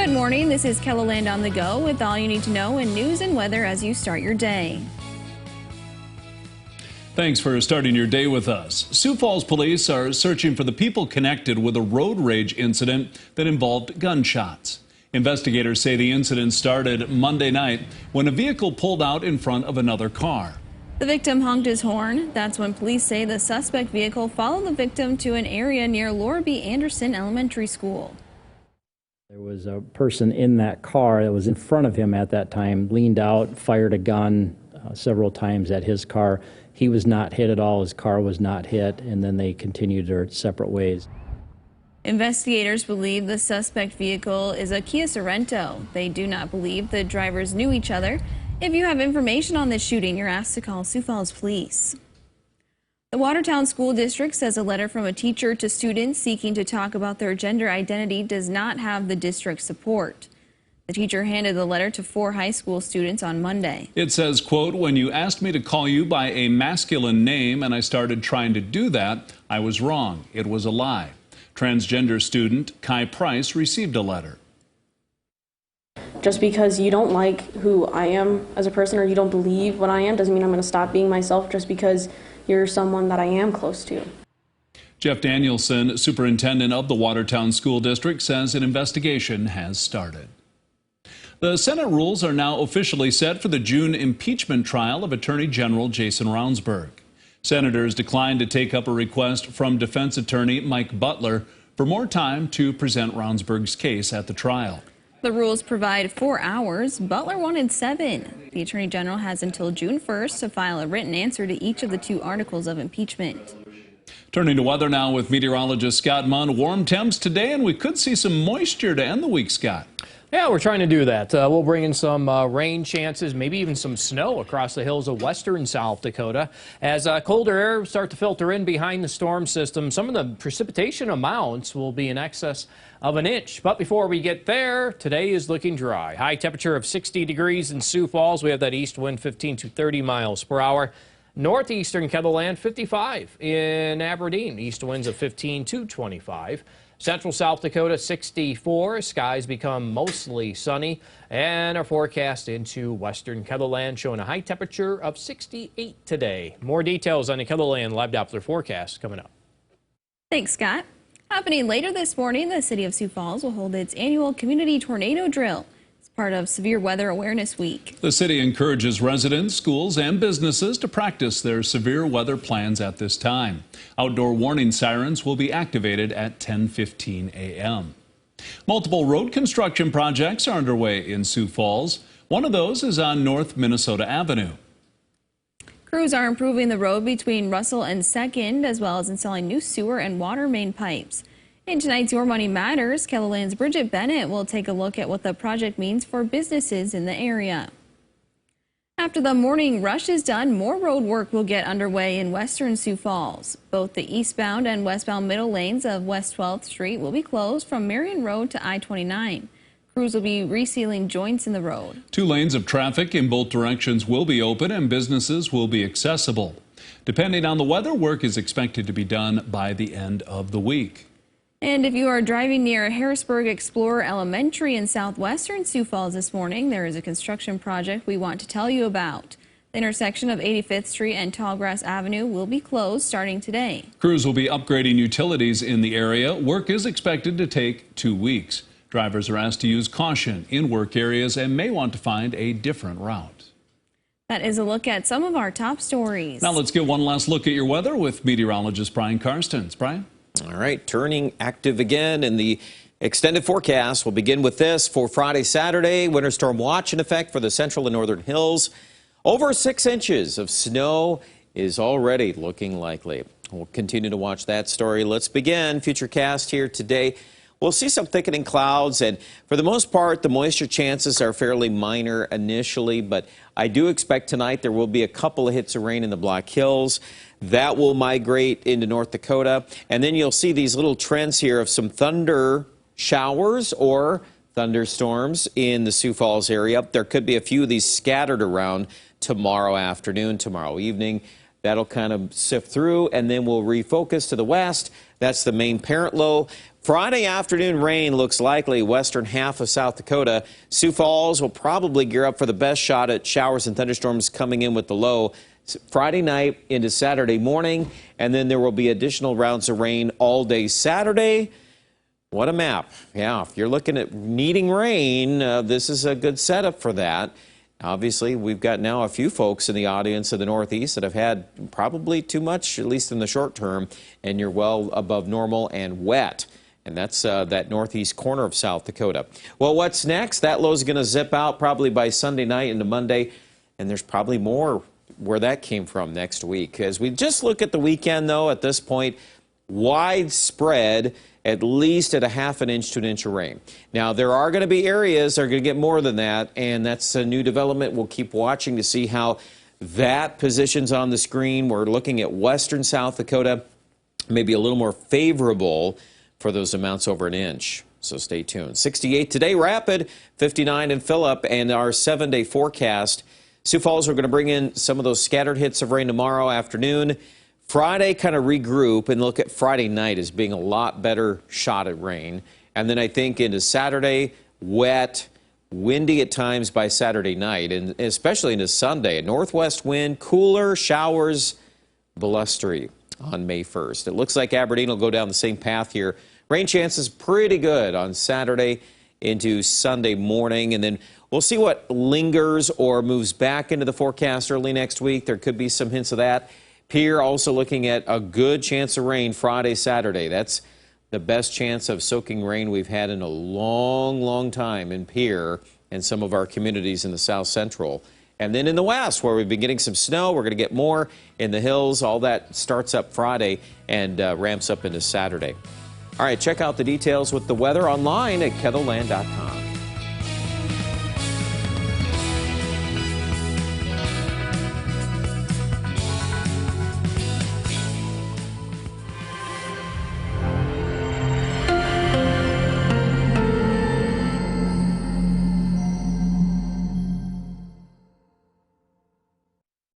Good morning. This is KELOLAND on the go with all you need to know in news and weather as you start your day. Thanks for starting your day with us. Sioux Falls police are searching for the people connected with a road rage incident that involved gunshots. Investigators say the incident started Monday night when a vehicle pulled out in front of another car. The victim honked his horn. That's when police say the suspect vehicle followed the victim to an area near Laura B. Anderson Elementary School. There was a person in that car that was in front of him at that time, leaned out, fired a gun several times at his car. He was not hit at all, his car was not hit, and then they continued their separate ways. Investigators believe the suspect vehicle is a Kia Sorento. They do not believe the drivers knew each other. If you have information on this shooting, you're asked to call Sioux Falls Police. The Watertown School District says a letter from a teacher to students seeking to talk about their gender identity does not have the district's support. The teacher handed the letter to 4 high school students on Monday. It says, quote, "When you asked me to call you by a masculine name and I started trying to do that, I was wrong. It was a lie." Transgender student Kai Price received a letter. Just because you don't like who I am as a person or you don't believe what I am doesn't mean I'm going to stop being myself just because you're someone that I am close to. Jeff Danielson, superintendent of the Watertown School District, says an investigation has started. The Senate rules are now officially set for the June impeachment trial of Attorney General Jason Ravnsburg. Senators declined to take up a request from defense attorney Mike Butler for more time to present Ravnsburg's case at the trial. The rules provide 4 hours. Butler wanted 7. The Attorney General has until June 1st to file a written answer to each of the 2 articles of impeachment. Turning to weather now with meteorologist Scott Munn. Warm temps today, and we could see some moisture to end the week, Scott. Yeah, we're trying to do that. We'll bring in some rain chances, maybe even some snow across the hills of western South Dakota. As colder air start to filter in behind the storm system, some of the precipitation amounts will be in excess of an inch. But before we get there, today is looking dry. High temperature of 60 degrees in Sioux Falls. We have that east wind 15 to 30 miles per hour. Northeastern KELOLAND 55 in Aberdeen. East winds of 15 to 25. Central South Dakota 64. Skies become mostly sunny, and our forecast into western KELOLAND showing a high temperature of 68 today. More details on the KELOLAND live Doppler forecast coming up. Thanks, Scott. Happening later this morning, the city of Sioux Falls will hold its annual community tornado drill. It's part of Severe Weather Awareness Week. The city encourages residents, schools, and businesses to practice their severe weather plans at this time. Outdoor warning sirens will be activated at 10:15 a.m. Multiple road construction projects are underway in Sioux Falls. One of those is on North Minnesota Avenue. Crews are improving the road between Russell and 2nd, as well as installing new sewer and water main pipes. In tonight's Your Money Matters, KELOLAND's Bridget Bennett will take a look at what the project means for businesses in the area. After the morning rush is done, more road work will get underway in western Sioux Falls. Both the eastbound and westbound middle lanes of West 12th Street will be closed from Marion Road to I-29. Crews will be resealing joints in the road. 2 lanes of traffic in both directions will be open and businesses will be accessible. Depending on the weather, work is expected to be done by the end of the week. And if you are driving near Harrisburg Explorer Elementary in southwestern Sioux Falls this morning, there is a construction project we want to tell you about. The intersection of 85th Street and Tallgrass Avenue will be closed starting today. Crews will be upgrading utilities in the area. Work is expected to take 2 weeks. Drivers are asked to use caution in work areas and may want to find a different route. That is a look at some of our top stories. Now let's get one last look at your weather with meteorologist Brian Karstens. Brian? All right, turning active again in the extended forecast. We'll begin with this for Friday, Saturday. Winter storm watch in effect for the central and northern hills. Over 6 inches of snow is already looking likely. We'll continue to watch that story. Let's begin FutureCast here today. We'll see some thickening clouds, and for the most part, the moisture chances are fairly minor initially, but I do expect tonight there will be a couple of hits of rain in the Black Hills. That will migrate into North Dakota, and then you'll see these little trends here of some thunder showers or thunderstorms in the Sioux Falls area. There could be a few of these scattered around tomorrow afternoon, tomorrow evening. That'll kind of sift through, and then we'll refocus to the west. That's the main parent low. Friday afternoon rain looks likely western half of South Dakota. Sioux Falls will probably gear up for the best shot at showers and thunderstorms coming in with the low Friday night into Saturday morning, and then there will be additional rounds of rain all day Saturday. What a map. Yeah, if you're looking at needing rain, this is a good setup for that. Obviously, we've got now a few folks in the audience of the Northeast that have had probably too much, at least in the short term, and you're well above normal and wet. And that's that northeast corner of South Dakota. Well, what's next? That low is going to zip out probably by Sunday night into Monday, and there's probably more where that came from next week. As we just look at the weekend, though, at this point, widespread, at least at a ½ an inch to an inch of rain. Now, there are going to be areas that are going to get more than that, and that's a new development. We'll keep watching to see how that positions on the screen. We're looking at western South Dakota, maybe a little more favorable for those amounts over an inch. So stay tuned. 68 today, Rapid, 59 in Phillip, and our 7-day forecast. Sioux Falls, we're going to bring in some of those scattered hits of rain tomorrow afternoon. Friday, kind of regroup and look at Friday night as being a lot better shot at rain. And then I think into Saturday, wet, windy at times by Saturday night, and especially into Sunday. A northwest wind, cooler, showers, blustery on May 1st. It looks like Aberdeen will go down the same path here. Rain chances pretty good on Saturday into Sunday morning, and then we'll see what lingers or moves back into the forecast early next week. There could be some hints of that. Pierre also looking at a good chance of rain Friday, Saturday. That's the best chance of soaking rain we've had in a long, long time in Pierre and some of our communities in the South Central. And then in the west, where we've been getting some snow, we're going to get more in the hills. All that starts up Friday and ramps up into Saturday. All right, check out the details with the weather online at KELOLAND.com.